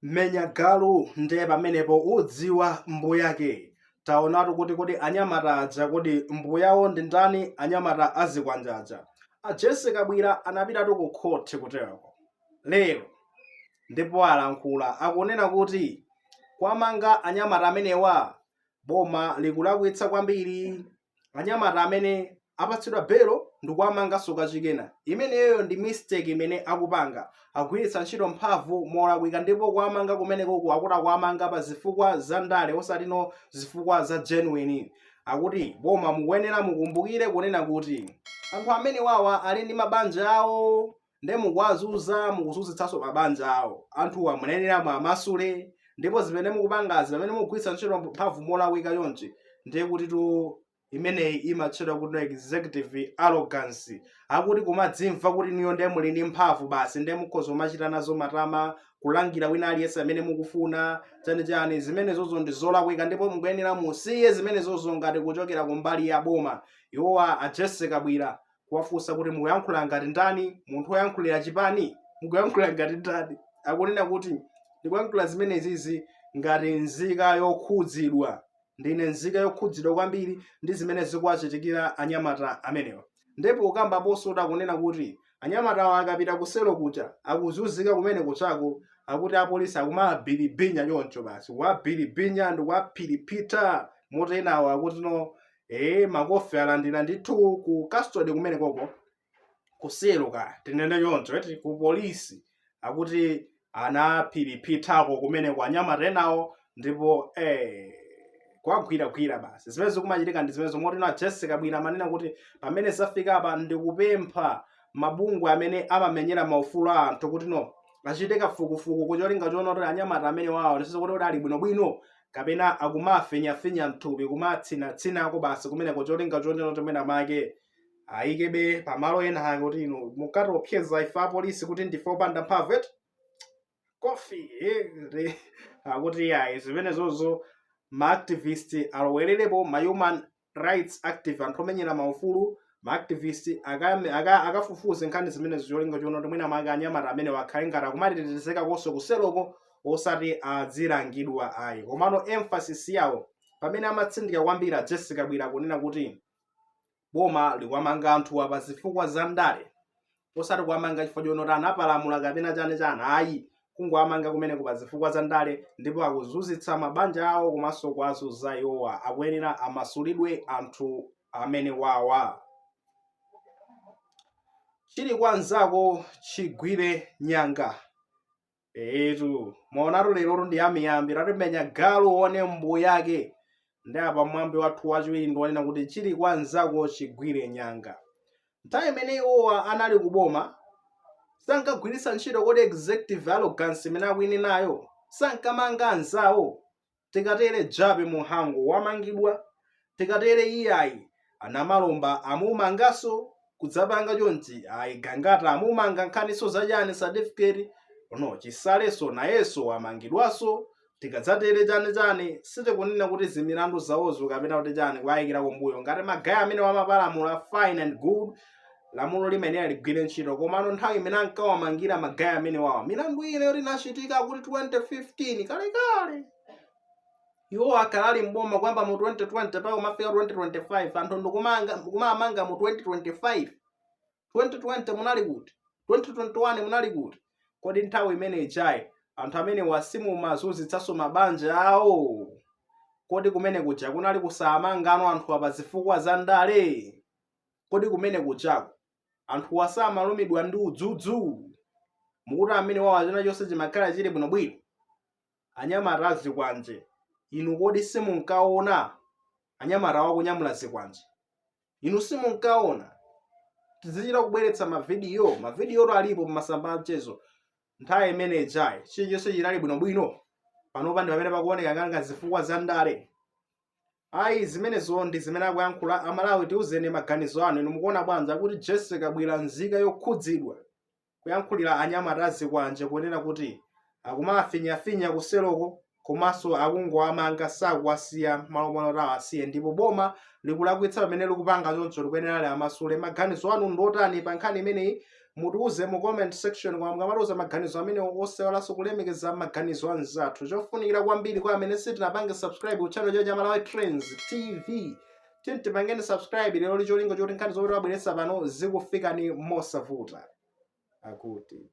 Menya galu ndiye pamenepo udziwa mbuyake. Taonatu kuti anyamata aja kuti mbuyawo ndi ndani, anyamata azikwanjaja. A Jessica Bwira anapitatu ku khothi kutereko lero ndipo alankhula akunena kuti kwamanga anyamata amenewa boma likulakwitsa kwambiri. Anyamata amene apatsidwa belo ndikuwamanganso kachikena. Imeneyo ndi mistake imene akupanga, agwiritsa ntchito mphamvu molakwika, ndipo kuwamanga kumeneko akuti akuwamanga pa zifukwa za ndale osatino zifukwa za genuine. Akuti boma mukuyenera mukumbukire kunena kuti anthu amene wawa ali ndi mabanja awo nde mukuwazunza, mukuzunzitsanso mabanja awo. Anthuwa muyenera mwamasule, ndipo zimene mukupangazi pamene mukugwiritsa ntchito mphamvu molakwika yonchi ndiye kuti imeneyi imatchedwa kuti executive arrogance. Akuti kumadzimva kuti niyo ndiye muli ndi mphamvu basi ndiye mukhoza kumachita nazo matama, kulangira wina aliyense amene mukufuna chani. Zimenezozo ndi zolakwika, ndipo mukuyenera musiye zimenezozo ngati kuchokera kumbali ya boma. Iwowa a Jessica Bwira kuwafunsa kuti mukuyankhula ngati ndani, munthu woyankhulira chipani, mukuyankhula ngati ndani. Akunena kuti ndikuyankhula zimenezizi ngati nzika yokhudzidwa. Ndine nzika yokhudzidwa kwambiri ndi zimene zikuwachitikira anyamata amenewa. Ndipo ukambaponso akunena kuti anyamatawa akapita kuselo kucha akuzunzika kumene kuchako, akuti apolisi akumabilibinya choncho basi, kuwabilibinya ndi kuwaphiripita motenawo. Akuti makofi alandira ndithu ku custody kumene koko kuselo ka tinene choncho eti ku polisi. Akuti anaphiripitako kumene kwa anyamata enawo, ndipo kwagwiragwira basi. Zimene zikumachitika ndi zimene zomwe a Jessica Bwira amanena kuti pamene zafika apa ndikupempha mabungwe amene amamenyera maufulu a anthu kuti achite kafukufuku kucholinga choona kuti anyamata amene wawo ndiso kuti ali bwinobwino kapena akumafenya mthupi kumatsina basi kumene kucholinga choona kuti mwina make ayikebe pamalo ena kuti mukati opseza ife apolisi kuti ndife opanda mphamvu kofi akuti zimenezozo ma-activist alowererepo, ma-human rights active, anthu omenyera maufulu, ma-activist akafufuze nkhani zimenezo cholinga choona kuti mwina make anyamata amene wakhale ngati akumatetezeka konso kuseloko osati adzilangidwa ayi. Komano emphasis yawo pamene amatsindika kwambiri a Jessica Bwira kunena kuti boma likuwamanga anthuwa pa zifukwa za ndale osati kuwamanga chifukwa chonoti anapalamula kapena chani ayi, kungoamanga kumeneko pa zifukwa za ndale, ndipo akuzunzitsa mabanja awo komanso kuwazunza iwowa. Akuyenera amasulidwe anthu amene wawa. Chili kwa nzako chigwire nyanga. Maonatu lero ndi amiyambi tatimenya galu one mbuyake. Ndi apa mwambi wathu wachiwiri ndiwonena kuti chili kwa nzako chigwire nyanga. Nthawi imene iwowa anali kuboma sankagwiritsa ntchito kodi executive arrogance imene akuine nayo, sankamanga anzawo. Tikatere Jabe Muhangu wamangidwa, tikatere iyayi anamalomba amumanganso kudzapanga chonchi, Gangata amumanga nkhaniso zachani certificate Chisaleso nayenso amangidwaso. Tikadzatere chani sitikunena kuti zimilandu zawozo kapena kuti chani kuwayikira kumbuyo ngati magaya amene wamapalamula fine and good, lamulo limene ligwire ntchito. Komano nthawi imene ankawamangira magaya amene wawa milandu ine yoti inachitika kuti 2015 kalekale, iwo akalali mboma kwamba mu 2020 pa kumafika 2025 anthu ndikumamanga mu 2025. 2020 munali kuti, 2021 munali kuti. Kodi nthawi imene ichayi anthu amene wasimumazunzitsanso mabanja awo, kodi kumene kuja kunali kusamangano anthu apa zifukwa za ndale? Kodi kumene kuchako anthu wasamalumidwa ndi udzudzu? Mukuti amene wawa china chonse chimakhala chili bwinobwino? Anyamata azikwanje, inu kodi simunkaona anyamata wakunyamula zikwanje? Inu simunkaona? Tizichita kubweretsa mavidiyo alipo pamasamba amchezo. Nthawi imene ichayi chilichonse chinali bwinobwino, panopa ndi pamene pakuoneka nganga zifukwa za ndale. Ayi, zimenezo ndi zimene akuyankhula Amalawi. Tiuzeni maganizo anu. Inu mukuona bwanji kuti Jessica Bwira nzika yokhudzidwa kuyankhulira anyamata azikwanje kunena kuti akumafinyafinya kuseloko komanso akungowamanga sakuwasiya malomano tawo asiye, ndipo boma likulakwitsa pamene likupanga choncho likuyenera amasule. Maganizo anu ndotani pa nkhani imeneyi? mutiuze mu comment section kwa mkamatuza maganizo amene osewalanso kulemekeza maganizo anzathu. Chofunikira kwambiri kwa amene sitinapange subscribe ku channel cha Malawi Trends TV, tipangeni subscribe lero licholinga choti nkhani zomwe tibweretsa pano zikufikani mosavuta. Akuti